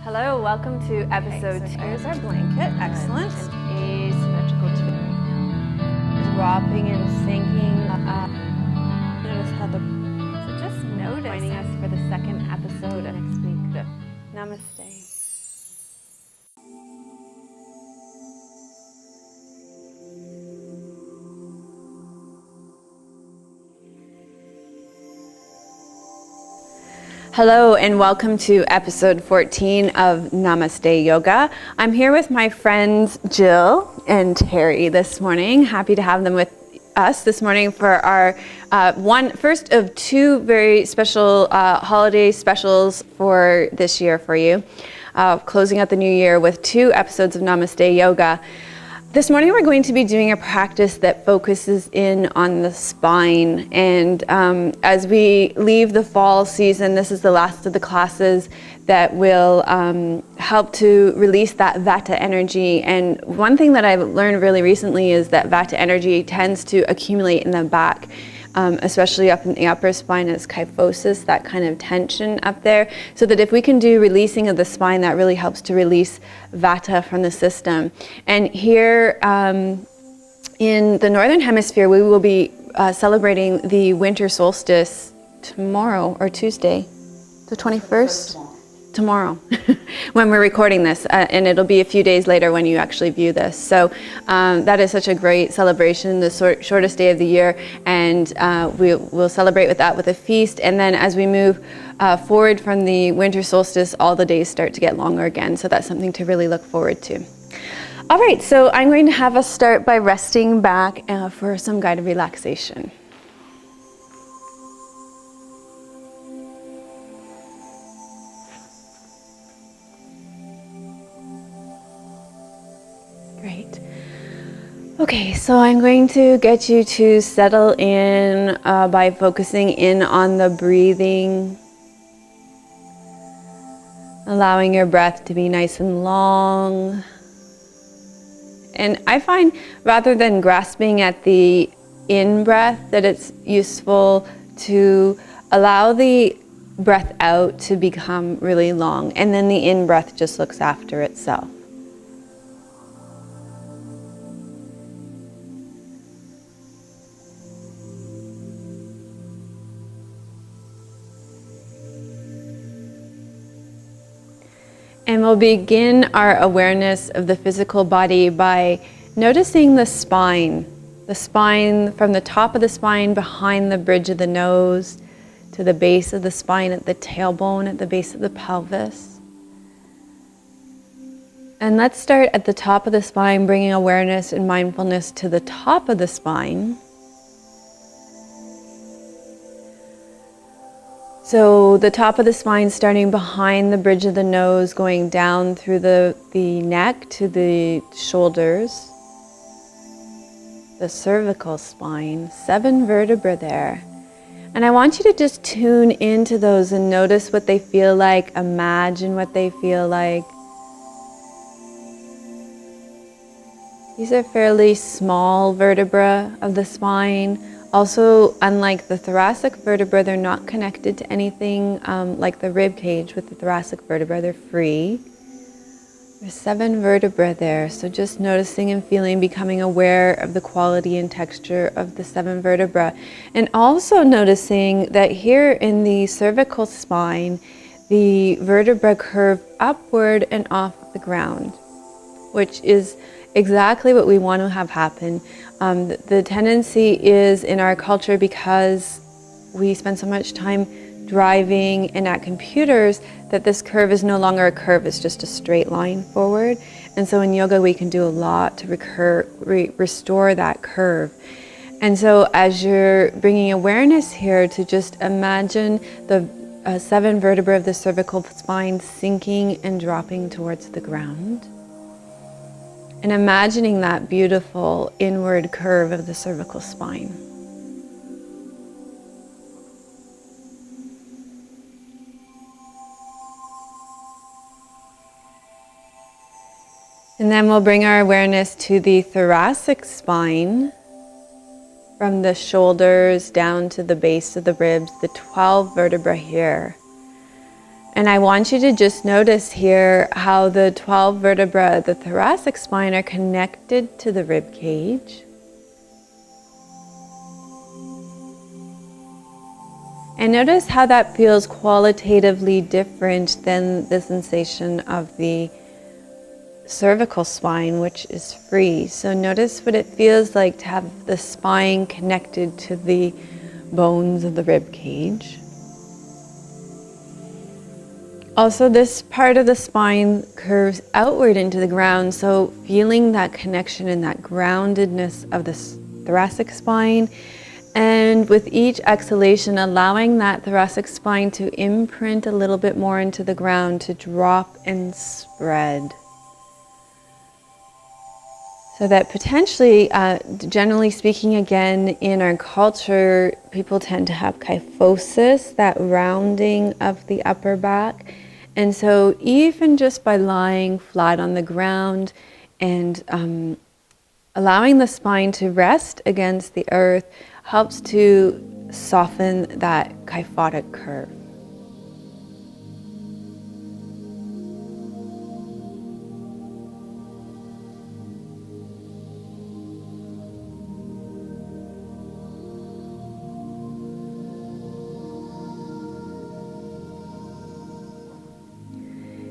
Hello, welcome to episode 2. Here's our blanket, excellent. Asymmetrical twin. Dropping and sinking up. Notice how So just notice. Joining us for the second episode of next week. Namaste. Hello and welcome to episode 14 of Namaste Yoga. I'm here with my friends Jill and Terry this morning. Happy to have them with us this morning for our first of two very special holiday specials for this year for you. Closing out the new year with 2 episodes of Namaste Yoga. This morning we're going to be doing a practice that focuses in on the spine, and as we leave the fall season, this is the last of the classes that will help to release that vata energy. And one thing that I've learned really recently is that vata energy tends to accumulate in the back, especially up in the upper spine as kyphosis, that kind of tension up there. So that if we can do releasing of the spine, that really helps to release vata from the system. And here in the Northern Hemisphere, we will be celebrating the winter solstice tomorrow or Tuesday, the 21st? Tomorrow, when we're recording this, and it'll be a few days later when you actually view this. So that is such a great celebration, the shortest day of the year, and we'll celebrate with that with a feast. And then as we move forward from the winter solstice, all the days start to get longer again. So that's something to really look forward to. All right, so I'm going to have us start by resting back for some guided relaxation. Great. Okay, so I'm going to get you to settle in by focusing in on the breathing, allowing your breath to be nice and long. And I find rather than grasping at the in-breath that it's useful to allow the breath out to become really long, and then the in-breath just looks after itself. And we'll begin our awareness of the physical body by noticing the spine from the top of the spine behind the bridge of the nose to the base of the spine at the tailbone, at the base of the pelvis. And let's start at the top of the spine, bringing awareness and mindfulness to the top of the spine. So the top of the spine starting behind the bridge of the nose, going down through the neck to the shoulders, the cervical spine, 7 vertebrae there. And I want you to just tune into those and notice what they feel like, imagine what they feel like. These are fairly small vertebrae of the spine. Also, unlike the thoracic vertebra, they're not connected to anything like the rib cage with the thoracic vertebra. They're free. There's 7 vertebrae there, so just noticing and feeling, becoming aware of the quality and texture of the 7 vertebrae. And also noticing that here in the cervical spine, the vertebrae curve upward and off the ground, which is exactly what we want to have happen. The tendency is in our culture, because we spend so much time driving and at computers, that this curve is no longer a curve, it's just a straight line forward. And so in yoga we can do a lot to restore that curve. And so as you're bringing awareness here to just imagine the 7 vertebrae of the cervical spine sinking and dropping towards the ground. And imagining that beautiful inward curve of the cervical spine. And then we'll bring our awareness to the thoracic spine, from the shoulders down to the base of the ribs, the 12 vertebrae here. And I want you to just notice here how the 12 vertebrae of the thoracic spine are connected to the rib cage. And notice how that feels qualitatively different than the sensation of the cervical spine, which is free. So notice what it feels like to have the spine connected to the bones of the rib cage. Also, this part of the spine curves outward into the ground, so feeling that connection and that groundedness of the thoracic spine. And with each exhalation, allowing that thoracic spine to imprint a little bit more into the ground, to drop and spread. So that potentially, generally speaking, again, in our culture, people tend to have kyphosis, that rounding of the upper back. And so even just by lying flat on the ground and allowing the spine to rest against the earth helps to soften that kyphotic curve.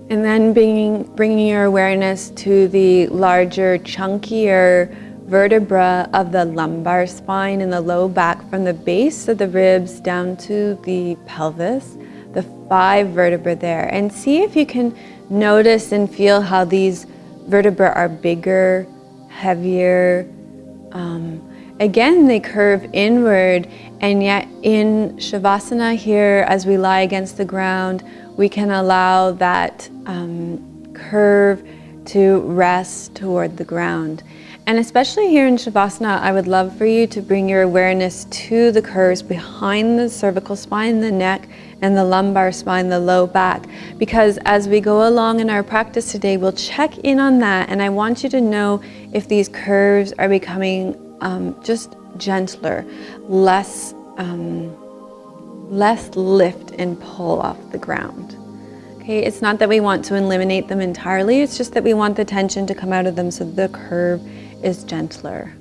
And then bringing your awareness to the larger, chunkier vertebra of the lumbar spine and the low back, from the base of the ribs down to the pelvis, the 5 vertebrae there. And see if you can notice and feel how these vertebrae are bigger, heavier. Again, they curve inward, and yet in Shavasana here, as we lie against the ground, we can allow that curve to rest toward the ground. And especially here in Shavasana, I would love for you to bring your awareness to the curves behind the cervical spine, the neck, and the lumbar spine, the low back. Because as we go along in our practice today, we'll check in on that. And I want you to know if these curves are becoming just gentler, less lift and pull off the ground. Okay, it's not that we want to eliminate them entirely, it's just that we want the tension to come out of them so the curve is gentler.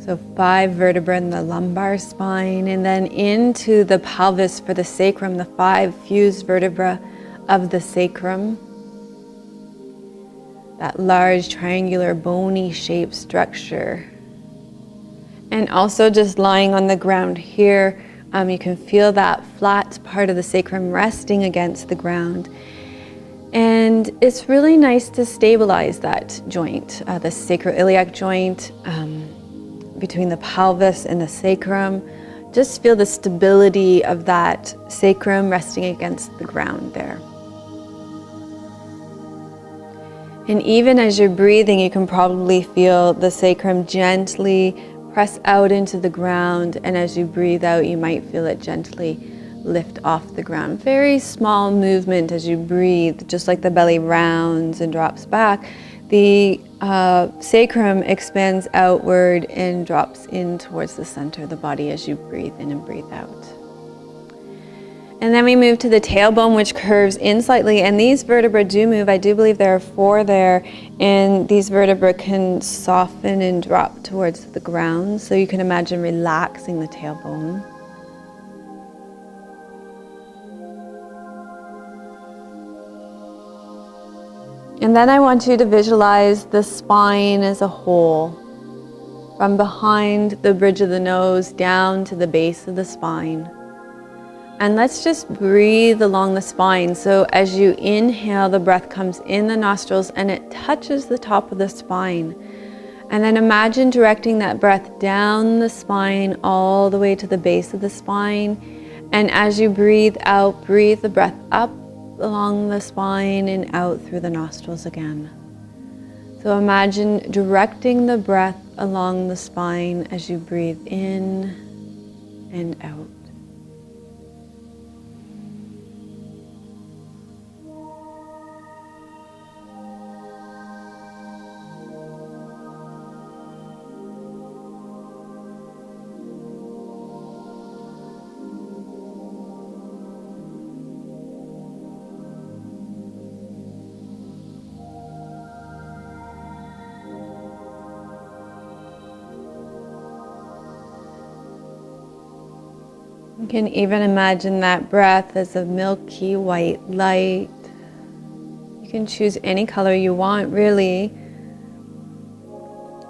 So 5 vertebrae in the lumbar spine, and then into the pelvis for the sacrum, the 5 fused vertebrae of the sacrum. That large triangular bony shaped structure. And also just lying on the ground here, you can feel that flat part of the sacrum resting against the ground. And it's really nice to stabilize that joint, the sacroiliac joint, between the pelvis and the sacrum. Just feel the stability of that sacrum resting against the ground there. And even as you're breathing, you can probably feel the sacrum gently press out into the ground, and as you breathe out, you might feel it gently lift off the ground. Very small movement as you breathe, just like the belly rounds and drops back. The sacrum expands outward and drops in towards the center of the body as you breathe in and breathe out. And then we move to the tailbone, which curves in slightly, and these vertebrae do move. I do believe there are 4 there, and these vertebrae can soften and drop towards the ground. So you can imagine relaxing the tailbone. And then I want you to visualize the spine as a whole, from behind the bridge of the nose down to the base of the spine. And let's just breathe along the spine. So as you inhale, the breath comes in the nostrils and it touches the top of the spine. And then imagine directing that breath down the spine all the way to the base of the spine. And as you breathe out, breathe the breath up along the spine and out through the nostrils again. So imagine directing the breath along the spine as you breathe in and out. You can even imagine that breath as a milky white light. You can choose any color you want, really.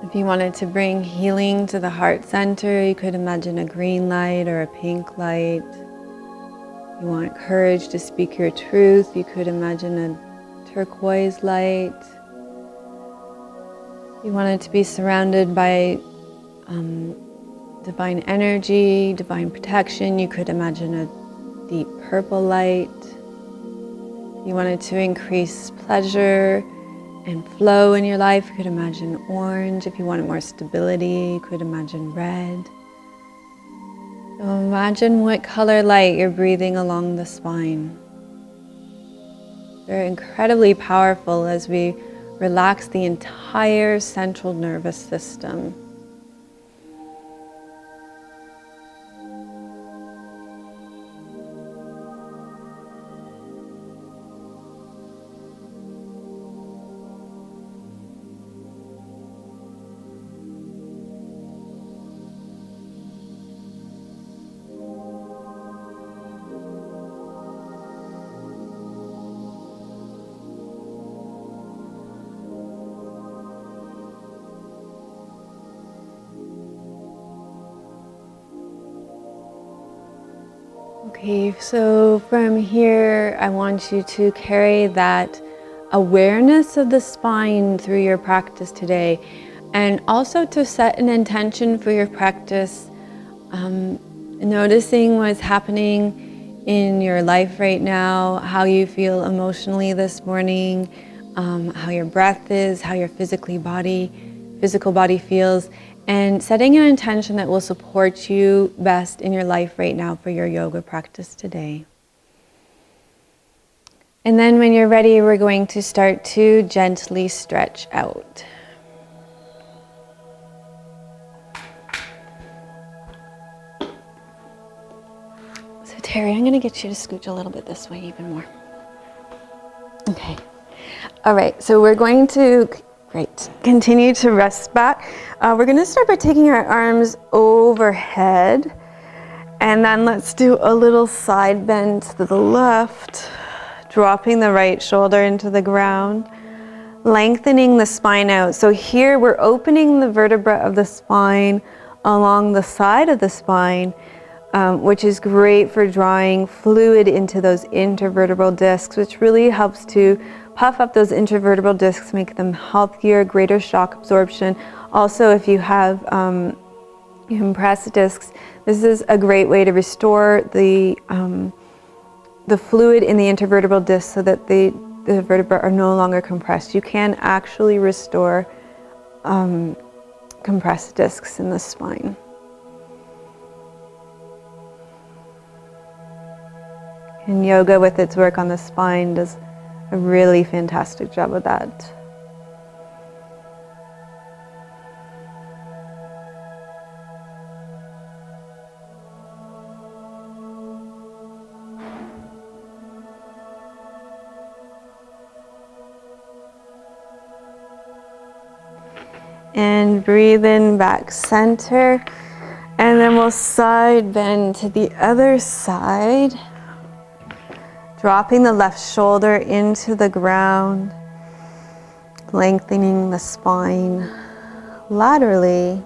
If you wanted to bring healing to the heart center, you could imagine a green light or a pink light. If you want courage to speak your truth, you could imagine a turquoise light. If you wanted to be surrounded by divine energy, divine protection, you could imagine a deep purple light. If you wanted to increase pleasure and flow in your life, you could imagine orange. If you wanted more stability, you could imagine red. So imagine what color light you're breathing along the spine. They're incredibly powerful as we relax the entire central nervous system. Okay, so from here, I want you to carry that awareness of the spine through your practice today, and also to set an intention for your practice, noticing what's happening in your life right now, how you feel emotionally this morning, how your breath is, how your physical body feels, and setting an intention that will support you best in your life right now for your yoga practice today. And then when you're ready, we're going to start to gently stretch out. So Terry, I'm going to get you to scooch a little bit this way even more. Okay. All right, so we're going to continue to rest back. We're going to start by taking our arms overhead, and then let's do a little side bend to the left, dropping the right shoulder into the ground, lengthening the spine out. So here we're opening the vertebra of the spine along the side of the spine, which is great for drawing fluid into those intervertebral discs, which really helps to puff up those intervertebral discs, make them healthier, greater shock absorption. Also, if you have compressed discs, this is a great way to restore the fluid in the intervertebral disc so that the vertebrae are no longer compressed. You can actually restore compressed discs in the spine. And yoga, with its work on the spine, does a really fantastic job of that. And breathe in, back center, and then we'll side bend to the other side, dropping the left shoulder into the ground, lengthening the spine laterally.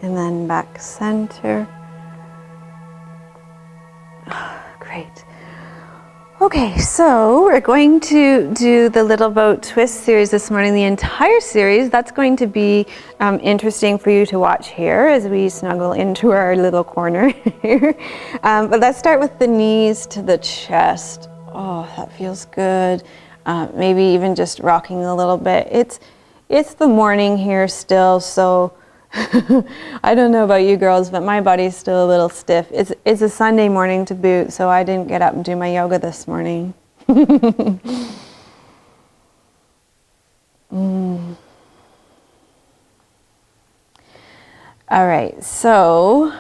And then back center. Great. Okay, so we're going to do the little boat twist series this morning, the entire series. That's going to be interesting for you to watch here as we snuggle into our little corner here. But let's start with the knees to the chest. Oh, that feels good. Maybe even just rocking a little bit. It's the morning here still, so I don't know about you girls, but my body's still a little stiff. It's a Sunday morning to boot, so I didn't get up and do my yoga this morning. All right, so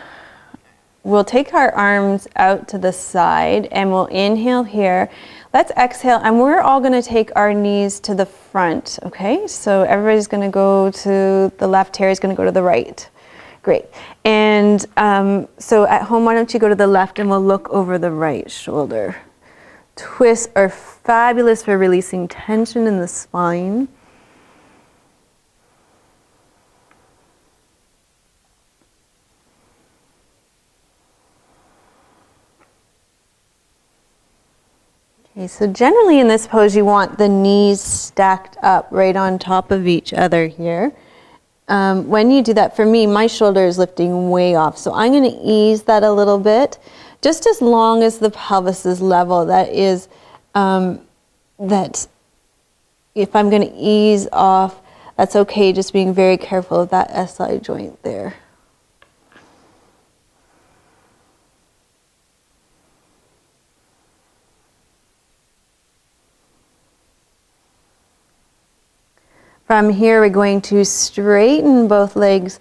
we'll take our arms out to the side and we'll inhale here. Let's exhale, and we're all going to take our knees to the front, okay? So everybody's going to go to the left, Terry's going to go to the right. Great. And so at home, why don't you go to the left and we'll look over the right shoulder. Twists are fabulous for releasing tension in the spine. Okay, so generally in this pose, you want the knees stacked up right on top of each other here. When you do that, for me, my shoulder is lifting way off. So I'm going to ease that a little bit, just as long as the pelvis is level. That is, that if I'm going to ease off, that's okay, just being very careful of that SI joint there. From here, we're going to straighten both legs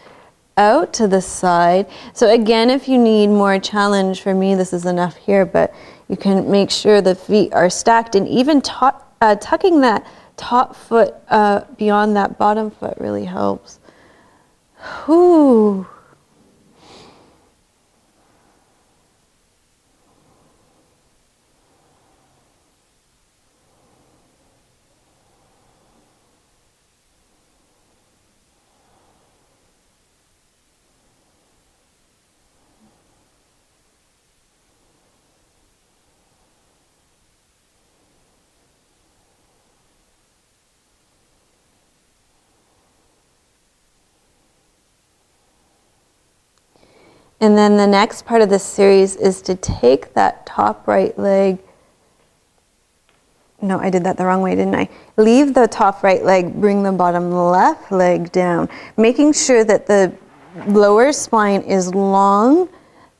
out to the side. So again, if you need more challenge, for me, this is enough here, but you can make sure the feet are stacked, and even tucking that top foot beyond that bottom foot really helps. Whew. And then the next part of this series is to take that top right leg. No, I did that the wrong way, didn't I? Leave the top right leg, bring the bottom left leg down, making sure that the lower spine is long,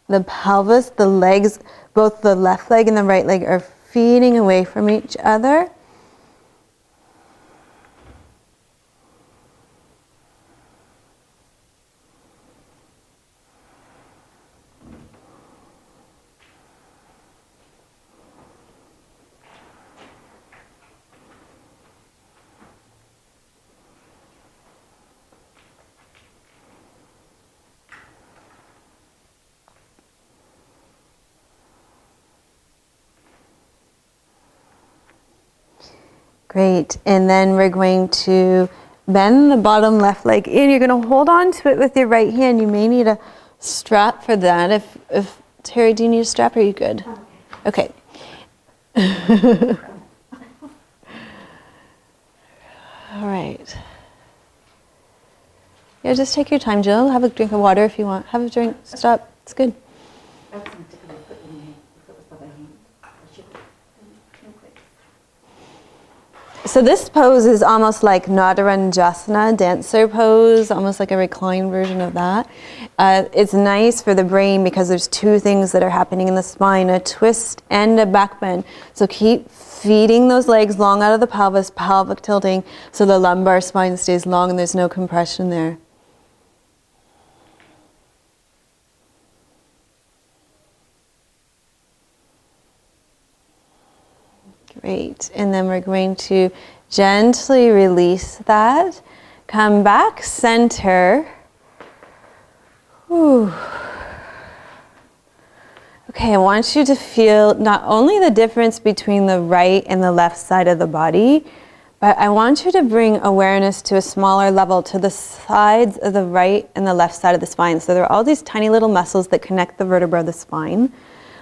the pelvis, the legs, both the left leg and the right leg are feeding away from each other. Great, and then we're going to bend the bottom left leg in. You're going to hold on to it with your right hand. You may need a strap for that. If Terry, do you need a strap? Or are you good? Okay. All right. Yeah, just take your time, Jill. Have a drink of water if you want. Have a drink. Stop. It's good. So this pose is almost like Nadarajasana, dancer pose, almost like a reclined version of that. It's nice for the brain because there's two things that are happening in the spine, a twist and a back bend. So keep feeding those legs long out of the pelvis, pelvic tilting, so the lumbar spine stays long and there's no compression there. Great, and then we're going to gently release that. Come back, center. Whew. Okay, I want you to feel not only the difference between the right and the left side of the body, but I want you to bring awareness to a smaller level to the sides of the right and the left side of the spine. So there are all these tiny little muscles that connect the vertebra of the spine,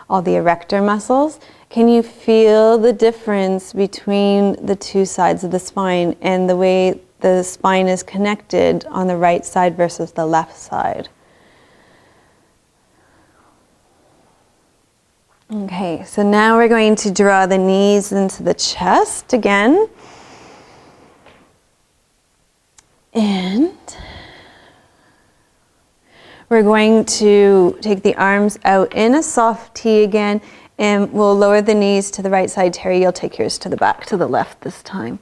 all the erector muscles. Can you feel the difference between the two sides of the spine and the way the spine is connected on the right side versus the left side? Okay, so now we're going to draw the knees into the chest again. And we're going to take the arms out in a soft T again, and we'll lower the knees to the right side. Terry, you'll take yours to the back, to the left this time.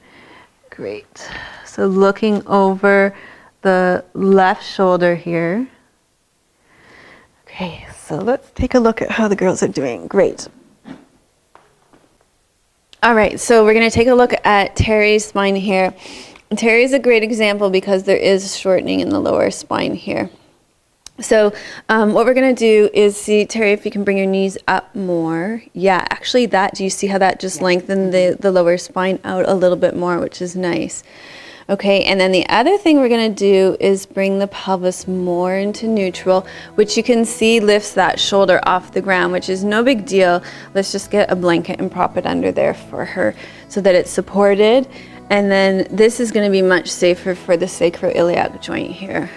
Great. So looking over the left shoulder here. Okay, so let's take a look at how the girls are doing. Great. All right, so we're going to take a look at Terry's spine here. Terry's a great example because there is shortening in the lower spine here. So what we're going to do is see, Terry, if you can bring your knees up more. Yeah, actually that, do you see how that just lengthened the lower spine out a little bit more, which is nice. Okay, and then the other thing we're going to do is bring the pelvis more into neutral, which you can see lifts that shoulder off the ground, which is no big deal. Let's just get a blanket and prop it under there for her so that it's supported. And then this is going to be much safer for the sacroiliac joint here.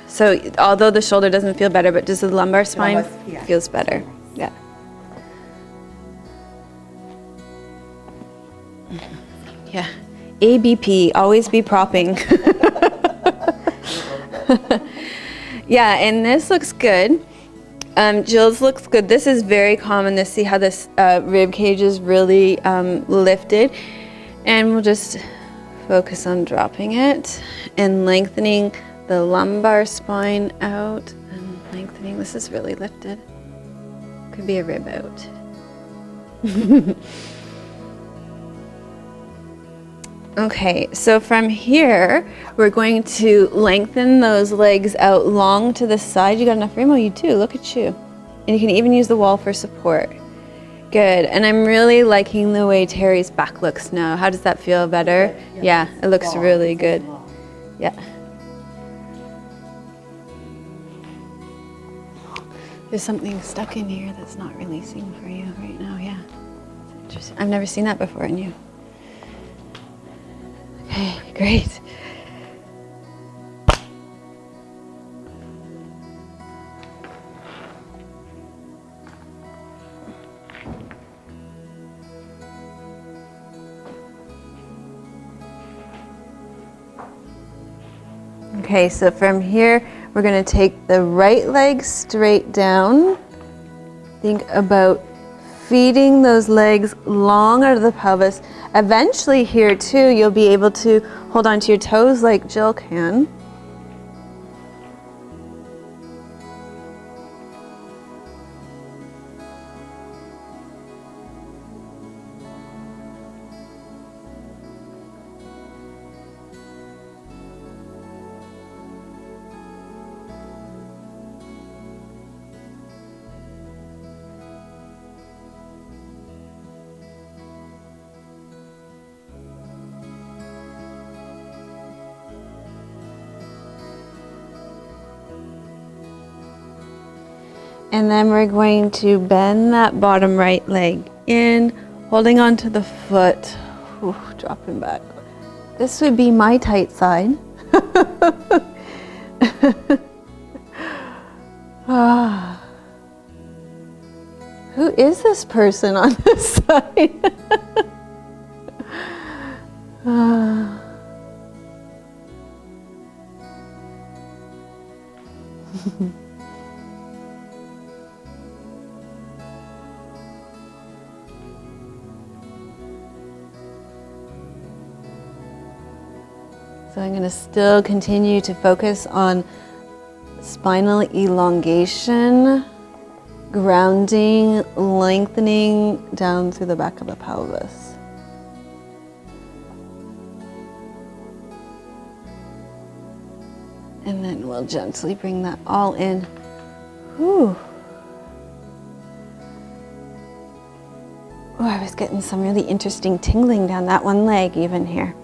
So although the shoulder doesn't feel better, but does the lumbar spine feels better? Yeah. Yeah. ABP, always be propping. Yeah, and this looks good. Jill's looks good. This is very common to see how this rib cage is really lifted. And we'll just focus on dropping it and lengthening the lumbar spine out and lengthening. This is really lifted. Could be a rib out. Okay, so from here, we're going to lengthen those legs out long to the side. You got enough room? Oh, you do. Look at you. And you can even use the wall for support. Good. And I'm really liking the way Terry's back looks now. How does that feel? Better? Yeah, it looks really good. Yeah. There's something stuck in here that's not releasing for you right now. Yeah. It's interesting. I've never seen that before in you. Okay, great. Okay, so from here, we're going to take the right leg straight down. Think about feeding those legs long out of the pelvis. Eventually here too, you'll be able to hold on to your toes like Jill can. And then we're going to bend that bottom right leg in, holding onto the foot, dropping back. This would be my tight side. Who is this person on this side? So I'm going to still continue to focus on spinal elongation, grounding, lengthening down through the back of the pelvis. And then we'll gently bring that all in. Whew. Oh, I was getting some really interesting tingling down that one leg even here.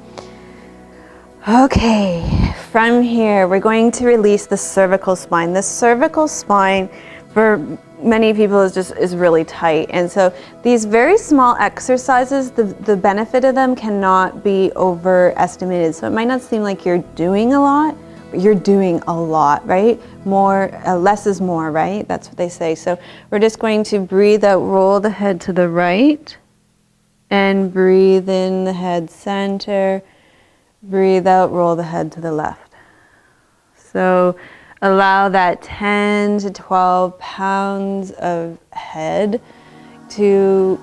Okay, from here, we're going to release the cervical spine. The cervical spine, for many people is really tight. And so these very small exercises, the benefit of them cannot be overestimated. So it might not seem like you're doing a lot, but you're doing a lot, right? More, less is more, right? That's what they say. So we're just going to breathe out, roll the head to the right, and breathe in the head center. Breathe out, roll the head to the left. So allow that 10 to 12 pounds of head to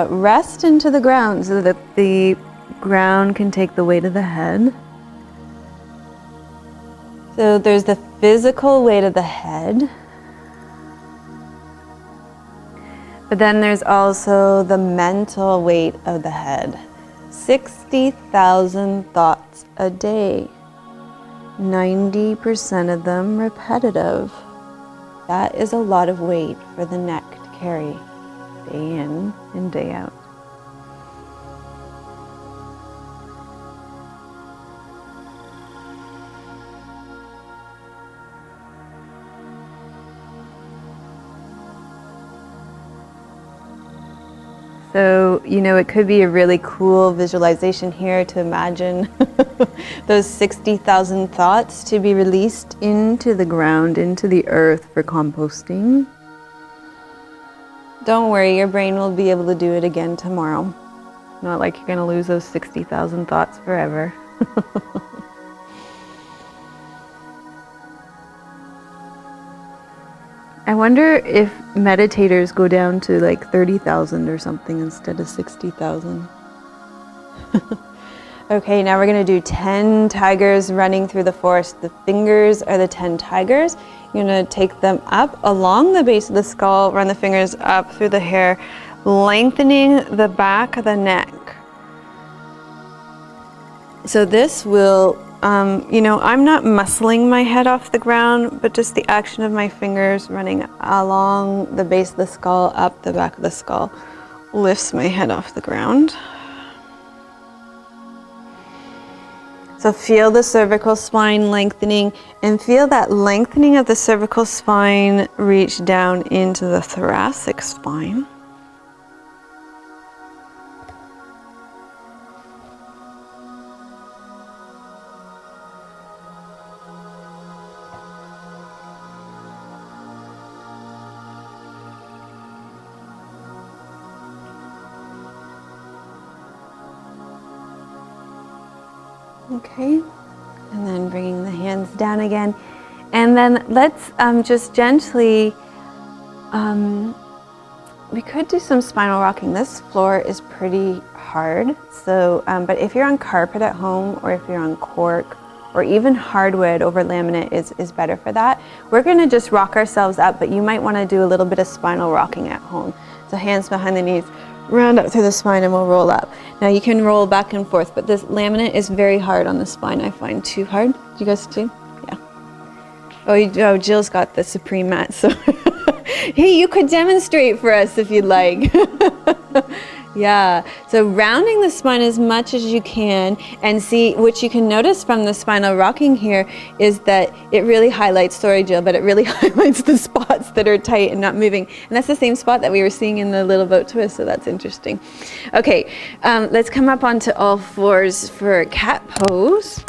rest into the ground so that the ground can take the weight of the head. So there's the physical weight of the head, but then there's also the mental weight of the head. 60,000 thoughts a day. 90% of them repetitive. That is a lot of weight for the neck to carry day in and day out. So, it could be a really cool visualization here to imagine those 60,000 thoughts to be released into the ground, into the earth for composting. Don't worry, your brain will be able to do it again tomorrow. Not like you're going to lose those 60,000 thoughts forever. I wonder if meditators go down to like 30,000 or something instead of 60,000. Okay, now we're going to do 10 tigers running through the forest. The fingers are the 10 tigers. You're going to take them up along the base of the skull, run the fingers up through the hair, lengthening the back of the neck. So this will I'm not muscling my head off the ground, but just the action of my fingers running along the base of the skull, up the back of the skull, lifts my head off the ground. So feel the cervical spine lengthening, and feel that lengthening of the cervical spine reach down into the thoracic spine. Okay, and then bringing the hands down again. And then let's just gently, we could do some spinal rocking. This floor is pretty hard, so, but if you're on carpet at home, or if you're on cork, or even hardwood over laminate is better for that. We're gonna just rock ourselves up, but you might wanna do a little bit of spinal rocking at home. So hands behind the knees, round up through the spine, and we'll roll up. Now you can roll back and forth, but this laminate is very hard on the spine. I find too hard. Do you guys too? Yeah. Oh, Jill's got the Supreme mat, so hey, you could demonstrate for us if you'd like. Yeah, so rounding the spine as much as you can, and see, what you can notice from the spinal rocking here is that it really highlights, sorry Jill, but it really highlights the spots that are tight and not moving. And that's the same spot that we were seeing in the little boat twist, so that's interesting. Okay, let's come up onto all fours for cat pose.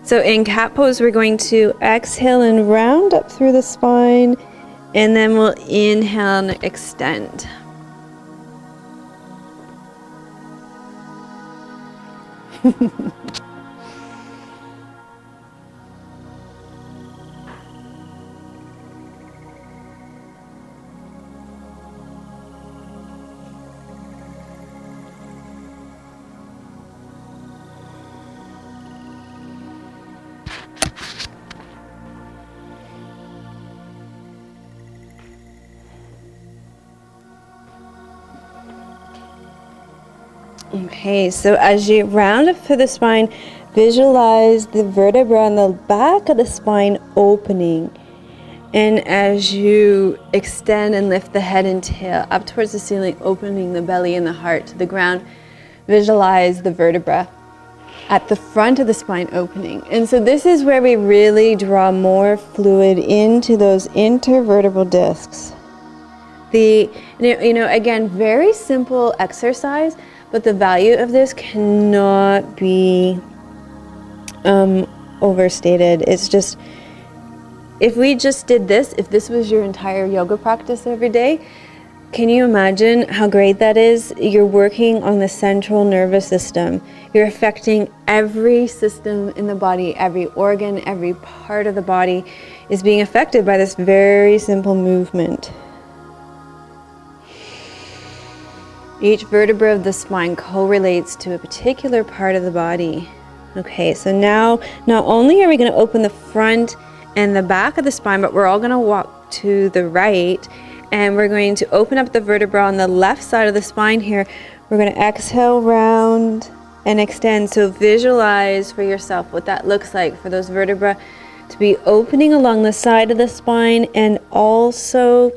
So in cat pose, we're going to exhale and round up through the spine, and then we'll inhale and extend. Okay, so as you round up through the spine, visualize the vertebra on the back of the spine opening. And as you extend and lift the head and tail up towards the ceiling, opening the belly and the heart to the ground, visualize the vertebra. at the front of the spine opening. And so this is where we really draw more fluid into those intervertebral discs. Again, very simple exercise, but the value of this cannot be overstated. It's just, if we just did this, if this was your entire yoga practice every day, can you imagine how great that is? You're working on the central nervous system. You're affecting every system in the body, every organ, every part of the body is being affected by this very simple movement. Each vertebra of the spine correlates to a particular part of the body. Okay, so now not only are we going to open the front and the back of the spine, but we're all going to walk to the right, and we're going to open up the vertebra on the left side of the spine here. We're going to exhale, round, and extend. So visualize for yourself what that looks like for those vertebrae to be opening along the side of the spine, and also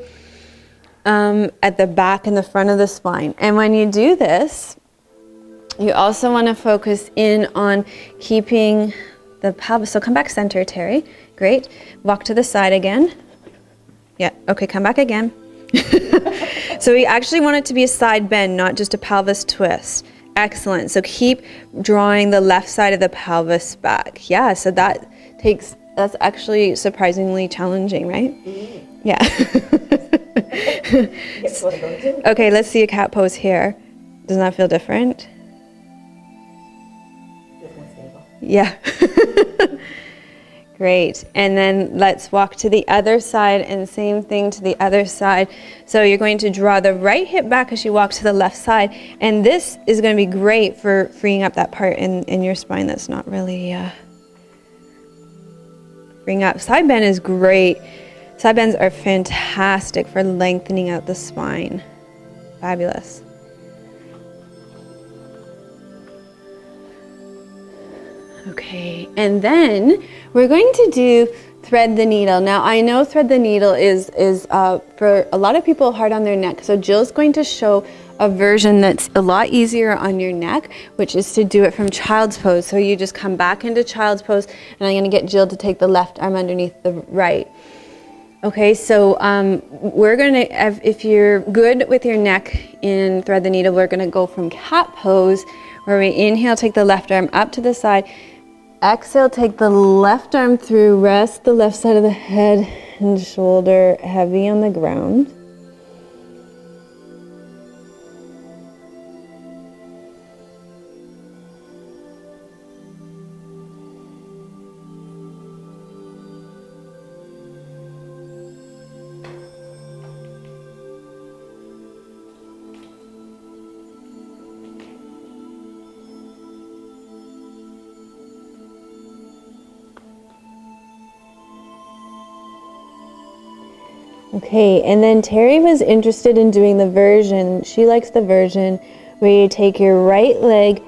at the back and the front of the spine. And when you do this, you also want to focus in on keeping the pelvis. So come back center, Terry. Great. Walk to the side again. Yeah, okay, come back again. So we actually want it to be a side bend, not just a pelvis twist. Excellent. So keep drawing the left side of the pelvis back. Yeah, so that's actually surprisingly challenging, right? Mm-hmm. Yeah. Okay, let's see a cat pose here. Doesn't that feel different? Yeah. Great. And then let's walk to the other side, and same thing to the other side. So you're going to draw the right hip back as you walk to the left side. And this is going to be great for freeing up that part in your spine that's not really freeing up. Side bend is great. Side bends are fantastic for lengthening out the spine. Fabulous. Okay, and then we're going to do thread the needle. Now I know thread the needle is for a lot of people hard on their neck. So Jill's going to show a version that's a lot easier on your neck, which is to do it from child's pose. So you just come back into child's pose, and I'm going to get Jill to take the left arm underneath the right. Okay, so we're going to, if you're good with your neck in thread the needle, we're going to go from cat pose, where we inhale, take the left arm up to the side. Exhale, take the left arm through, rest the left side of the head and shoulder heavy on the ground. Okay, and then Terry was interested in doing the version. She likes the version where you take your right leg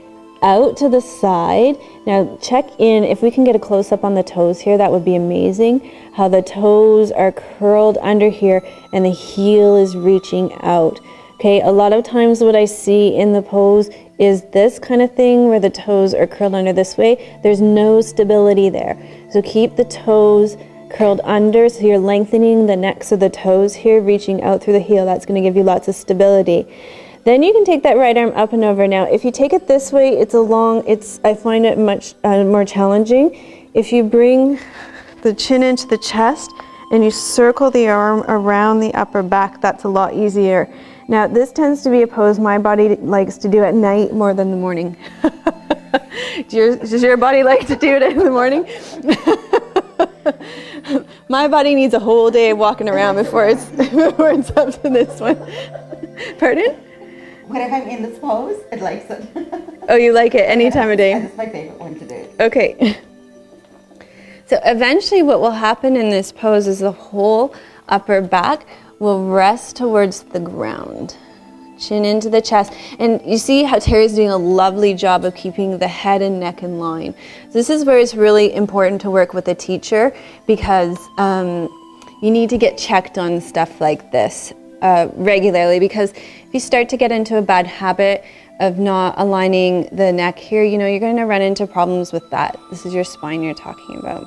out to the side. Now check in, if we can get a close-up on the toes here, that would be amazing. How the toes are curled under here and the heel is reaching out. Okay, a lot of times what I see in the pose is this kind of thing where the toes are curled under this way. There's no stability there. So keep the toes curled under, so you're lengthening the necks of the toes here, reaching out through the heel. That's going to give you lots of stability. Then you can take that right arm up and over. Now, if you take it this way, I find it much more challenging. If you bring the chin into the chest and you circle the arm around the upper back, that's a lot easier. Now, this tends to be a pose my body likes to do at night more than the morning. Does your body like to do it in the morning? My body needs a whole day walking around before it's up to this one. Pardon? Whenever I'm in this pose, it likes it. Oh, you like it any time of day? It's my favorite one to do. Okay. So eventually what will happen in this pose is the whole upper back will rest towards the ground. Chin into the chest. And you see how Terry's doing a lovely job of keeping the head and neck in line. This is where it's really important to work with a teacher, because you need to get checked on stuff like this. regularly, because if you start to get into a bad habit of not aligning the neck here, you know, you're going to run into problems with that. This is your spine you're talking about.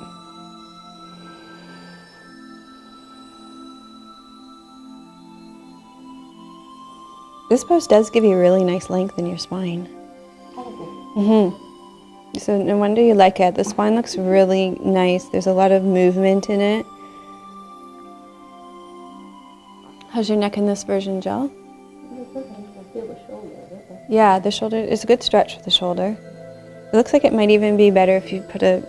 This pose does give you a really nice length in your spine. So no wonder you like it. The spine looks really nice. There's a lot of movement in it. How's your neck in this version, Jill? Yeah, the shoulder is a good stretch for the shoulder. It looks like it might even be better if you put a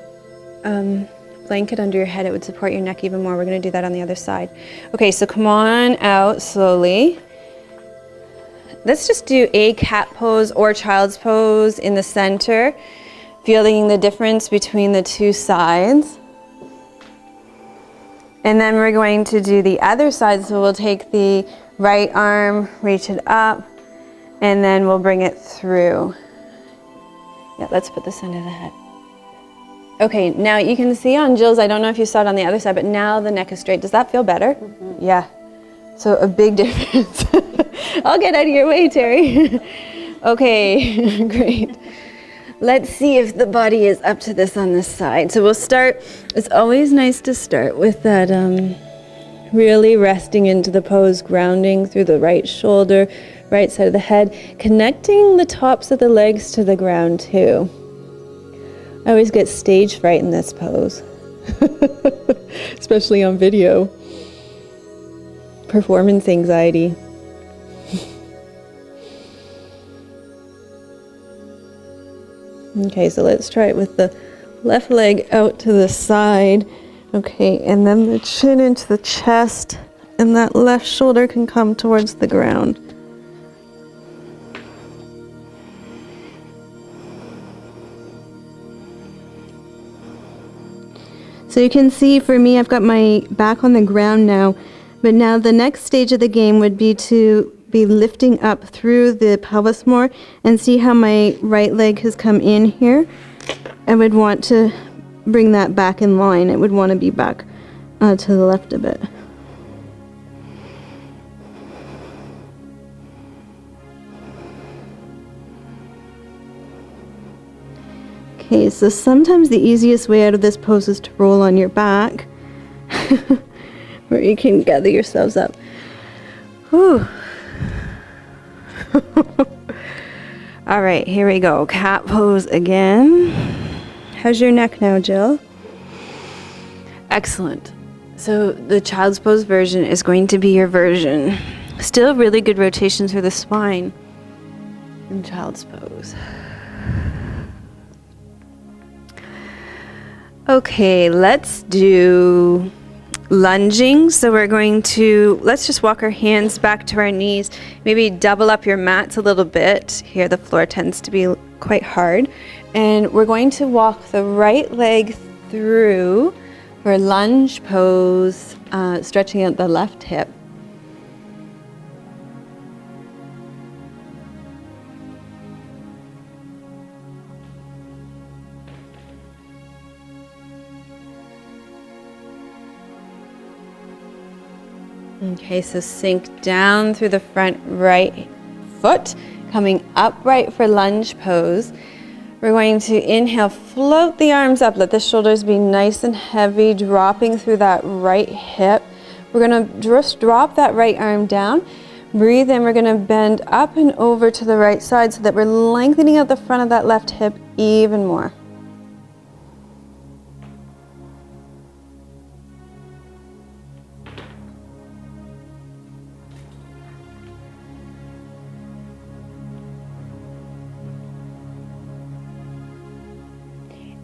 blanket under your head. It would support your neck even more. We're going to do that on the other side. Okay, so come on out slowly. Let's just do a cat pose or child's pose in the center, feeling the difference between the two sides. And then we're going to do the other side. So we'll take the right arm, reach it up, and then we'll bring it through. Yeah, let's put this under the head. Okay, now you can see on Jill's, I don't know if you saw it on the other side, but now the neck is straight. Does that feel better? Yeah. So a big difference. I'll get out of your way, Terry. Okay, great. Let's see if the body is up to this on this side. So we'll start, it's always nice to start with that really resting into the pose, grounding through the right shoulder, right side of the head, connecting the tops of the legs to the ground too. I always get stage fright in this pose, especially on video. Performance anxiety. Okay, so let's try it with the left leg out to the side. Okay, and then the chin into the chest, and that left shoulder can come towards the ground. So you can see for me, I've got my back on the ground now, but now the next stage of the game would be to be lifting up through the pelvis more, and see how my right leg has come in here. I would want to bring that back in line. It would want to be back to the left a bit. Okay, so sometimes the easiest way out of this pose is to roll on your back, where you can gather yourselves up. Whew. All right, here we go. Cat pose again. How's your neck now, Jill? Excellent. So the child's pose version is going to be your version. Still really good rotation through the spine in child's pose. Okay, let's do lunging. So we're going to, let's just walk our hands back to our knees. Maybe double up your mats a little bit. Here the floor tends to be quite hard. And we're going to walk the right leg through for lunge pose, stretching out the left hip. Okay, so sink down through the front right foot, coming upright for lunge pose. We're going to inhale, float the arms up, let the shoulders be nice and heavy, dropping through that right hip. We're going to just drop that right arm down. Breathe in, we're going to bend up and over to the right side so that we're lengthening out the front of that left hip even more.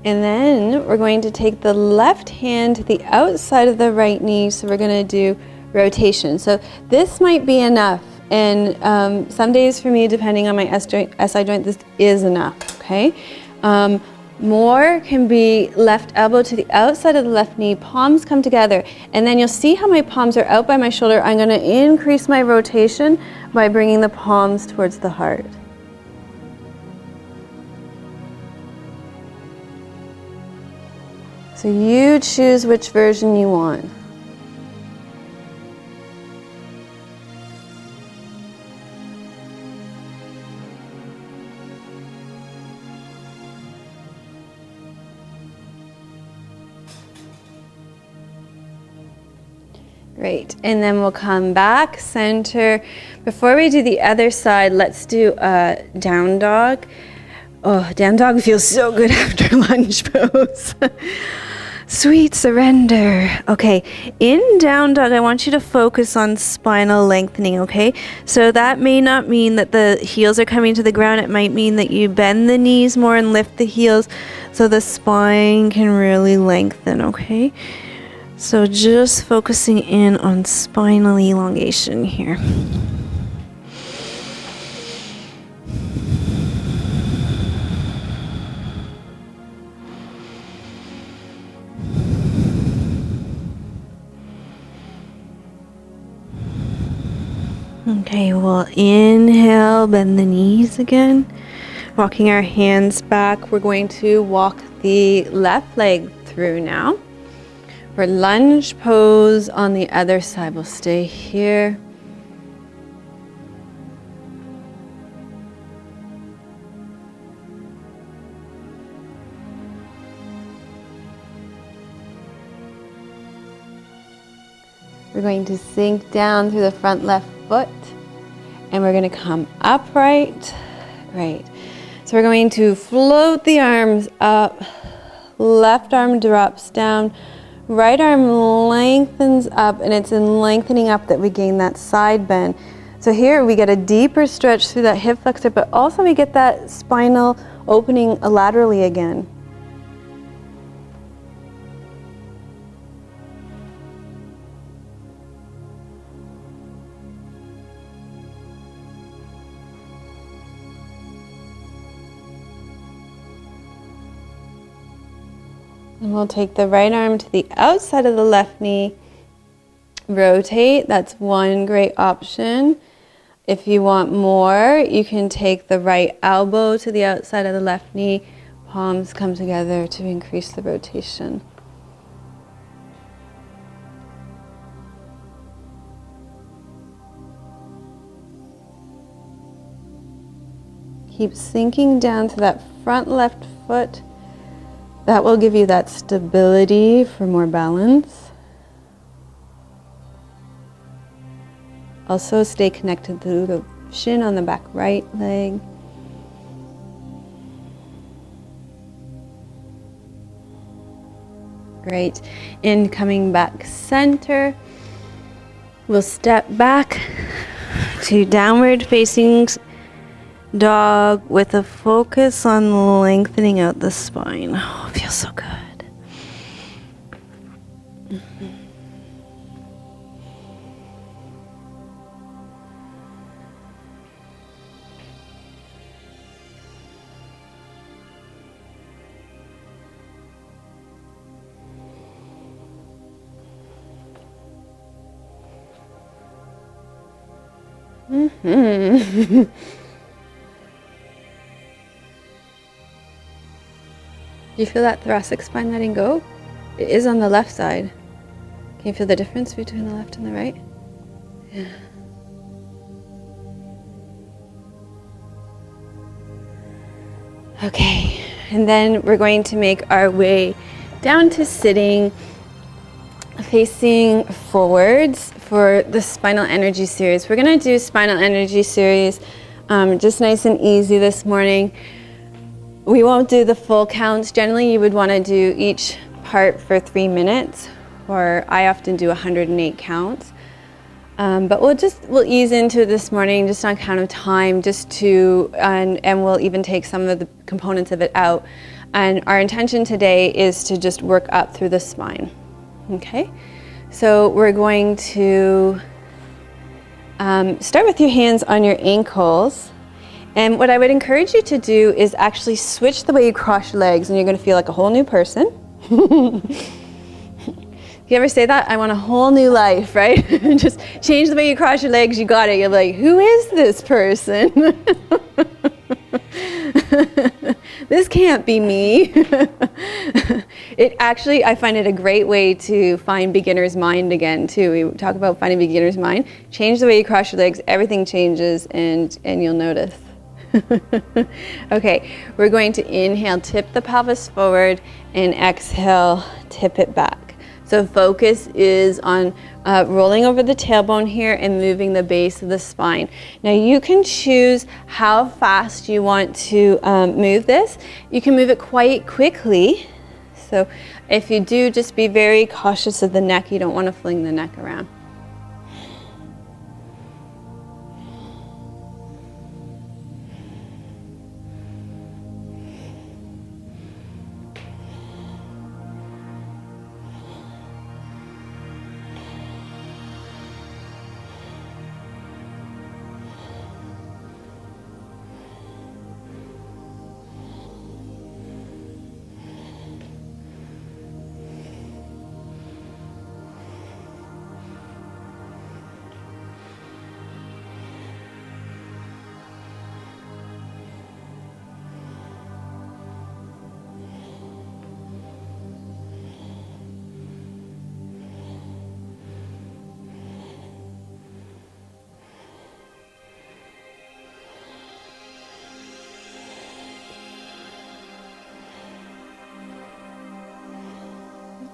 And then we're going to take the left hand to the outside of the right knee, so we're going to do rotation. So this might be enough, and some days for me, depending on my SI joint, this is enough, okay? More can be left elbow to the outside of the left knee, palms come together, and then you'll see how my palms are out by my shoulder. I'm going to increase my rotation by bringing the palms towards the heart. So you choose which version you want. Great. And then we'll come back, center. Before we do the other side, let's do a down dog. Oh, down dog feels so good after lunge pose. Sweet surrender. Okay, in down dog, I want you to focus on spinal lengthening, okay? So that may not mean that the heels are coming to the ground. It might mean that you bend the knees more and lift the heels so the spine can really lengthen, okay? So just focusing in on spinal elongation here. Okay, we'll inhale, bend the knees again. Walking our hands back, we're going to walk the left leg through now. For lunge pose on the other side, we'll stay here. We're going to sink down through the front left foot and we're going to come upright. Great. So we're going to float the arms up, left arm drops down, right arm lengthens up, and it's in lengthening up that we gain that side bend. So here we get a deeper stretch through that hip flexor, but also we get that spinal opening laterally again. And we'll take the right arm to the outside of the left knee, rotate. That's one great option. If you want more, you can take the right elbow to the outside of the left knee, palms come together to increase the rotation. Keep sinking down to that front left foot. That will give you that stability for more balance. Also stay connected to the shin on the back right leg. Great. And coming back center, we'll step back to downward facing dog with a focus on lengthening out the spine. Oh, it feels so good. Mm-hmm. Do you feel that thoracic spine letting go? It is on the left side. Can you feel the difference between the left and the right? Yeah. Okay, and then we're going to make our way down to sitting, facing forwards for the spinal energy series. We're going to do spinal energy series just nice and easy this morning. We won't do the full counts. Generally, you would want to do each part for 3 minutes, or I often do 108 counts. But we'll ease into it this morning just on account of time, and we'll even take some of the components of it out. And our intention today is to just work up through the spine. Okay, so we're going to start with your hands on your ankles. And what I would encourage you to do is actually switch the way you cross your legs, and you're going to feel like a whole new person. You ever say that? I want a whole new life, right? Just change the way you cross your legs, you got it. You're like, who is this person? This can't be me. It actually, I find it a great way to find beginner's mind again, too. We talk about finding beginner's mind. Change the way you cross your legs, everything changes, and you'll notice. Okay, we're going to inhale, tip the pelvis forward, and exhale, tip it back. So focus is on rolling over the tailbone here and moving the base of the spine. Now you can choose how fast you want to move this. You can move it quite quickly. So if you do, just be very cautious of the neck. You don't want to fling the neck around.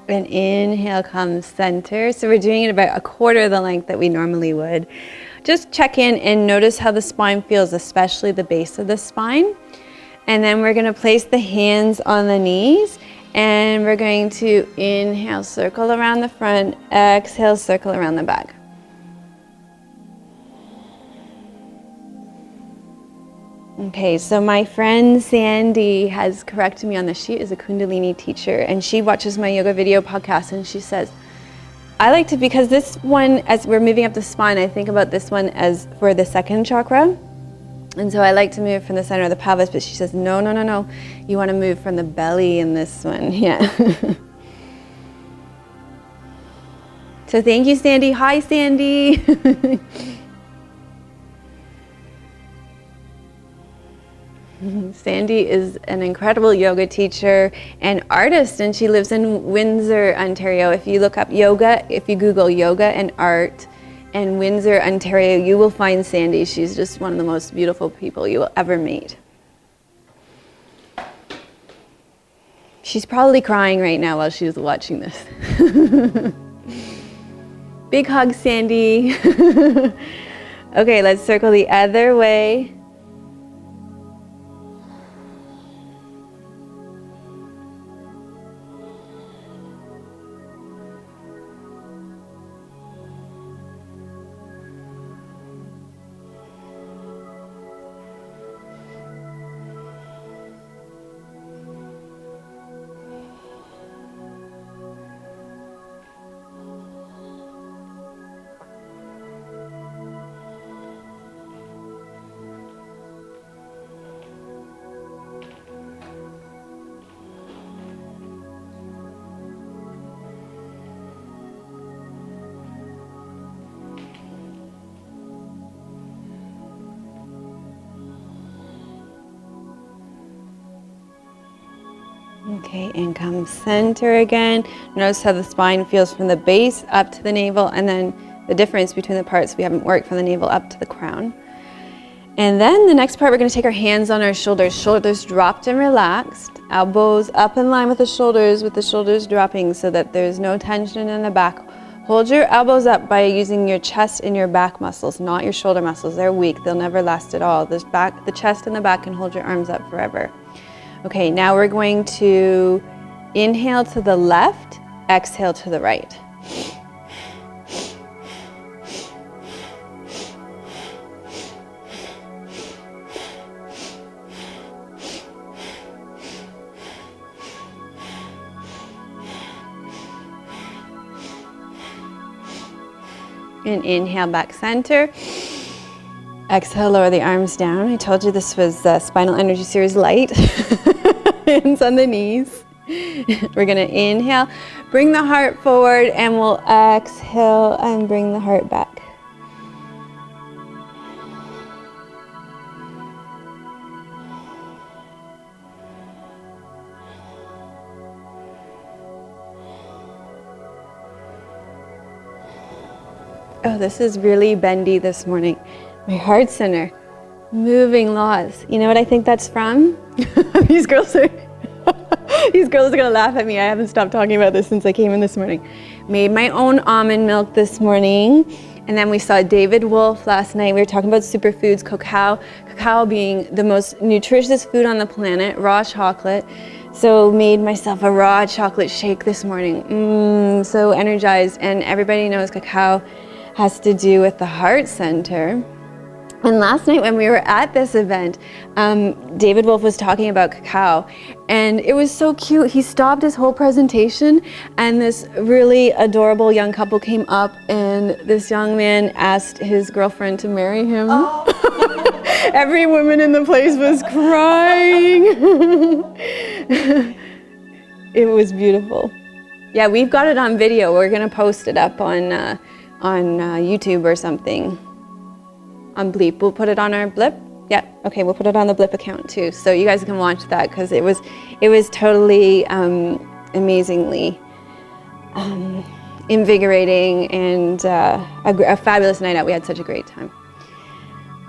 And inhale, come center. So we're doing it about a quarter of the length that we normally would. Just check in and notice how the spine feels, especially the base of the spine. And then we're going to place the hands on the knees, and we're going to inhale, circle around the front, exhale, circle around the back. Okay, so my friend Sandy has corrected me on this. She is a Kundalini teacher, and she watches my yoga video podcast, and she says, I like to, because this one, as we're moving up the spine, I think about this one as for the second chakra. And so I like to move from the center of the pelvis, but she says, no. You want to move from the belly in this one. Yeah. So thank you, Sandy. Hi, Sandy. Sandy is an incredible yoga teacher and artist, and she lives in Windsor, Ontario. If you look up yoga, if you Google yoga and art and Windsor, Ontario, you will find Sandy. She's just one of the most beautiful people you will ever meet. She's probably crying right now while she's watching this. Big hug, Sandy. Okay, let's circle the other way. Okay, and come center again. Notice how the spine feels from the base up to the navel, and then the difference between the parts we haven't worked from the navel up to the crown. And then the next part, we're going to take our hands on our shoulders. Shoulders dropped and relaxed. Elbows up in line with the shoulders dropping so that there's no tension in the back. Hold your elbows up by using your chest and your back muscles, not your shoulder muscles. They're weak. They'll never last at all. The chest and the back can hold your arms up forever. Okay, now we're going to inhale to the left, exhale to the right. And inhale back center. Exhale, lower the arms down. I told you this was Spinal Energy Series Light. Hands on the knees. We're going to inhale, bring the heart forward, and we'll exhale and bring the heart back. Oh, this is really bendy this morning. My heart center, moving lots. You know what I think that's from? These girls are These girls are gonna laugh at me. I haven't stopped talking about this since I came in this morning. Made my own almond milk this morning. And then we saw David Wolf last night. We were talking about superfoods, cacao. Cacao being the most nutritious food on the planet, raw chocolate. So made myself a raw chocolate shake this morning. So energized. And everybody knows cacao has to do with the heart center. And last night when we were at this event, David Wolf was talking about cacao, and it was so cute. He stopped his whole presentation, and this really adorable young couple came up, and this young man asked his girlfriend to marry him. Oh. Every woman in the place was crying. It was beautiful. Yeah, we've got it on video. We're gonna post it up on YouTube or something. On Bleep. We'll put it on our Blip. Yeah, okay, we'll put it on the Blip account too. So you guys can watch that because it was totally amazingly invigorating and a fabulous night out. We had such a great time.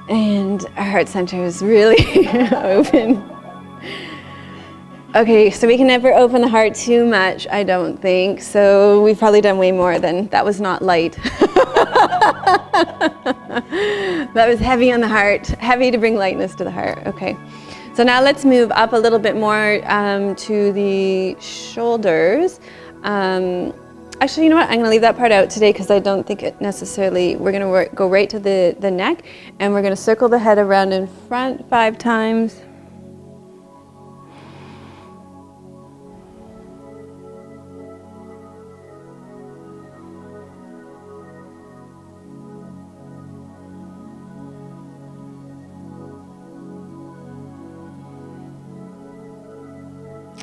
And our heart center is really open. Okay, so we can never open the heart too much, I don't think. So we've probably done way more than that. Was not light. That was heavy on the heart, heavy to bring lightness to the heart. Okay, so now let's move up a little bit more to the shoulders. Actually, you know what? I'm gonna leave that part out today because I don't think it necessarily, we're gonna go right to the neck, and we're gonna circle the head around in front 5 times.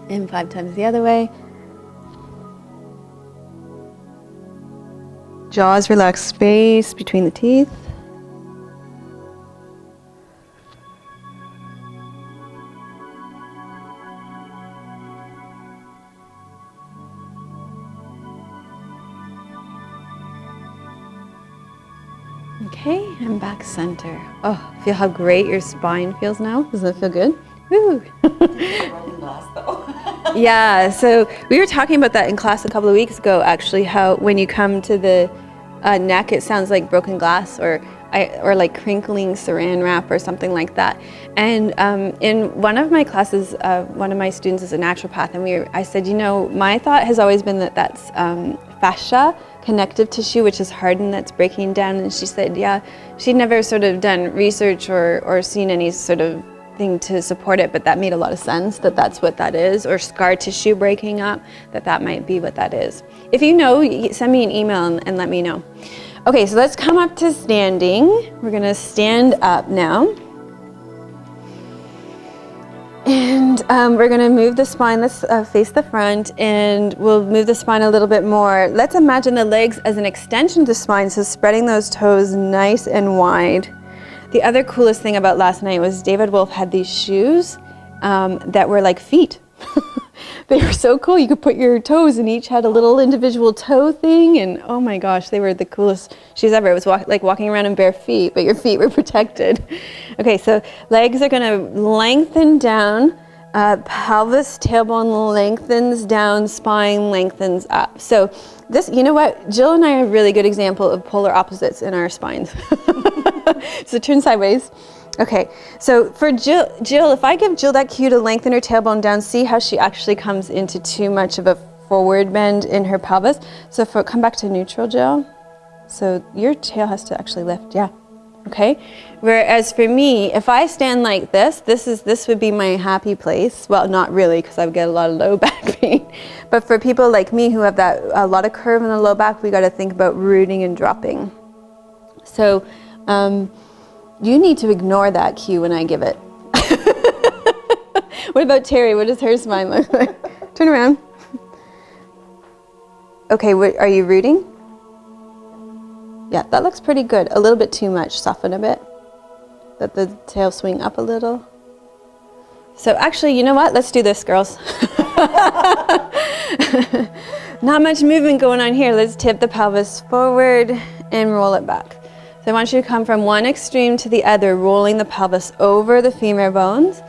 And 5 times the other way. Jaws relax, space between the teeth. Okay, and back center. Oh, feel how great your spine feels now? Doesn't it feel good? Woo! Yeah, so we were talking about that in class a couple of weeks ago, actually, how when you come to the neck, it sounds like broken glass or like crinkling saran wrap or something like that. And in one of my classes, one of my students is a naturopath, and I said, you know, my thought has always been that that's fascia, connective tissue, which is hardened, that's breaking down. And she said, yeah, she'd never sort of done research or seen any sort of thing to support it, but that made a lot of sense that that's what that is, or scar tissue breaking up, that might be what that is. If you know, send me an email and let me know. Okay, so let's come up to standing. We're gonna stand up now. And we're gonna move the spine, let's face the front, and we'll move the spine a little bit more. Let's imagine the legs as an extension to spine, so spreading those toes nice and wide. The other coolest thing about last night was David Wolf had these shoes that were like feet. They were so cool. You could put your toes, and each had a little individual toe thing, and oh my gosh, they were the coolest shoes ever. It was like walking around in bare feet, but your feet were protected. Okay, so legs are gonna lengthen down, pelvis, tailbone lengthens down, spine lengthens up. So this, you know what, Jill and I are a really good example of polar opposites in our spines. So turn sideways. Okay, so for Jill, if I give Jill that cue to lengthen her tailbone down, see how she actually comes into too much of a forward bend in her pelvis. So come back to neutral, Jill. So your tail has to actually lift, yeah. Okay, whereas for me, if I stand like this would be my happy place. Well, not really, because I would get a lot of low back pain. But for people like me who have a lot of curve in the low back, we got to think about rooting and dropping. So you need to ignore that cue when I give it. What about Terry? What does her spine look like? Turn around. Okay, are you rooting? Yeah, that looks pretty good. A little bit too much. Soften a bit. Let the tail swing up a little. So actually, you know what? Let's do this, girls. Not much movement going on here. Let's tip the pelvis forward and roll it back. So I want you to come from one extreme to the other, rolling the pelvis over the femur bones.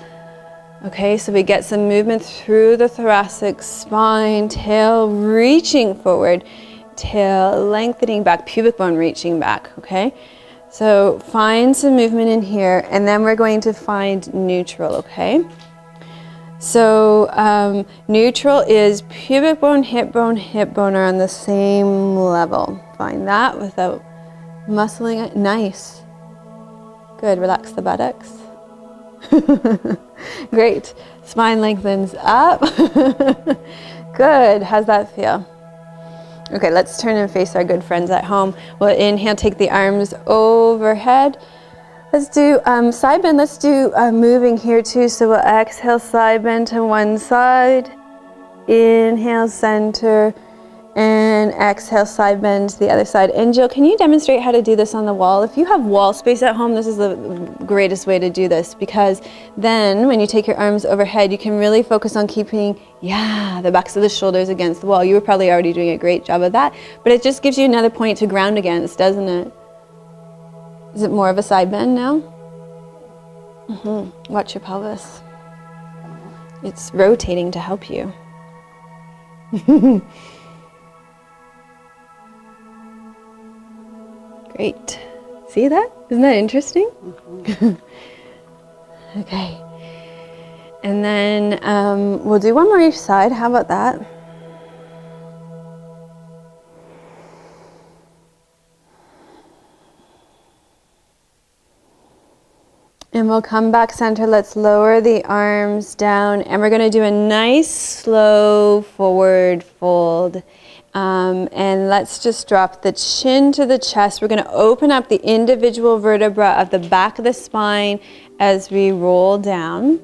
Okay, so we get some movement through the thoracic spine, tail reaching forward, tail lengthening back, pubic bone reaching back, okay? So find some movement in here, and then we're going to find neutral, okay? So neutral is pubic bone, hip bone are on the same level. Find that without muscling it. Nice. Good, relax the buttocks. Great. Spine lengthens up. Good. How's that feel? Okay, let's turn and face our good friends at home. We'll inhale, take the arms overhead. Let's do side bend. Let's do moving here too. So we'll exhale, side bend to one side. Inhale, center. And exhale, side bend to the other side. And Jill, can you demonstrate how to do this on the wall? If you have wall space at home, this is the greatest way to do this, because then when you take your arms overhead, you can really focus on keeping, the backs of the shoulders against the wall. You were probably already doing a great job of that, but it just gives you another point to ground against, doesn't it? Is it more of a side bend now? Watch your pelvis. It's rotating to help you. Great. See that? Isn't that interesting? Okay. And then we'll do one more each side. How about that? And we'll come back center. Let's lower the arms down. And we're going to do a nice slow forward fold. And let's just drop the chin to the chest. We're going to open up the individual vertebra of the back of the spine as we roll down.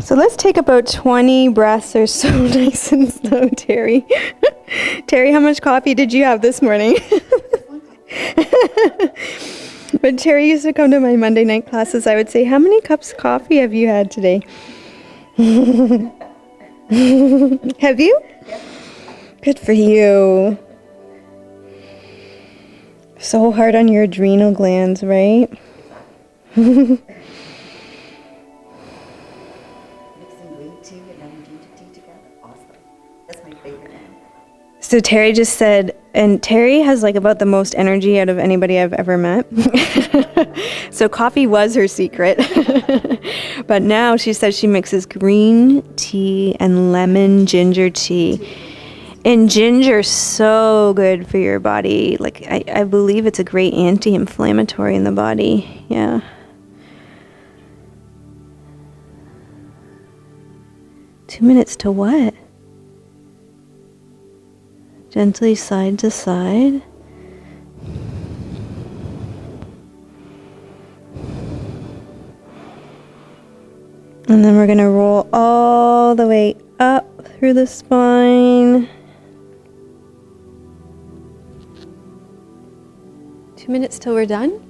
So let's take about 20 breaths or so, nice and slow, Terry. Terry, how much coffee did you have this morning? When Terry used to come to my Monday night classes, I would say, how many cups of coffee have you had today? Have you? Yes. Good for you. So hard on your adrenal glands, right? Mixing green tea and ginger tea together. Awesome. That's my favorite one. So Terry just said, and Terry has like about the most energy out of anybody I've ever met. So coffee was her secret. But now she says she mixes green tea and lemon ginger tea. And ginger's so good for your body. Like I believe it's a great anti-inflammatory in the body. Yeah. Two minutes to what? Gently side to side. And then we're going to roll all the way up through the spine. 2 minutes till we're done?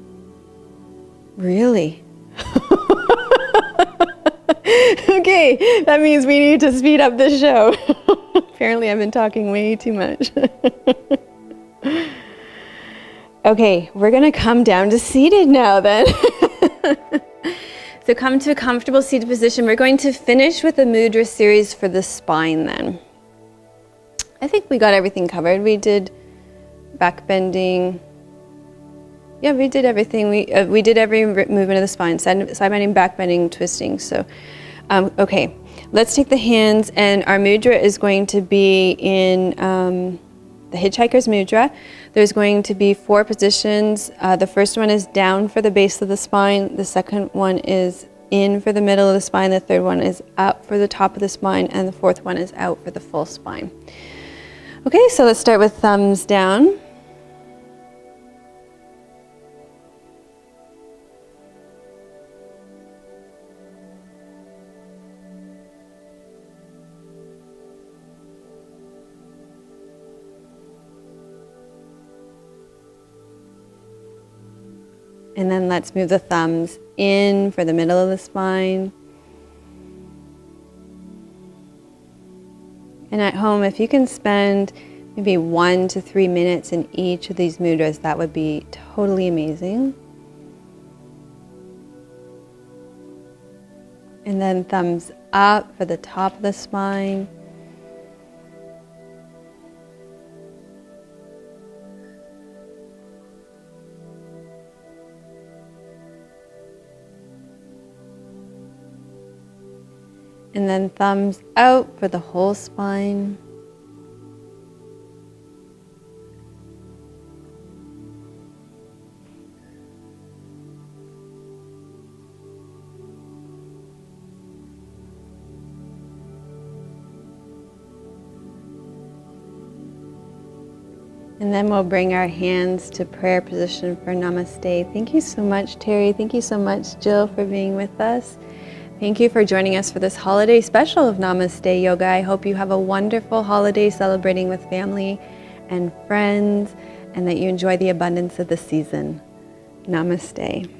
Really? Okay, that means we need to speed up the show. Apparently I've been talking way too much. Okay, we're gonna come down to seated now then. So come to a comfortable seated position. We're going to finish with the mudra series for the spine then. I think we got everything covered. We did back bending. Yeah, we did everything. We did every movement of the spine, side bending, back bending, twisting. So, okay, let's take the hands, and our mudra is going to be in the Hitchhiker's Mudra. There's going to be 4 positions. The first one is down for the base of the spine. The second one is in for the middle of the spine. The third one is up for the top of the spine, and the fourth one is out for the full spine. Okay, so let's start with thumbs down. And then let's move the thumbs in for the middle of the spine. And at home, if you can spend maybe 1 to 3 minutes in each of these mudras, that would be totally amazing. And then thumbs up for the top of the spine. And then thumbs out for the whole spine. And then we'll bring our hands to prayer position for Namaste. Thank you so much, Terry. Thank you so much, Jill, for being with us. Thank you for joining us for this holiday special of Namaste Yoga. I hope you have a wonderful holiday celebrating with family and friends, and that you enjoy the abundance of the season. Namaste.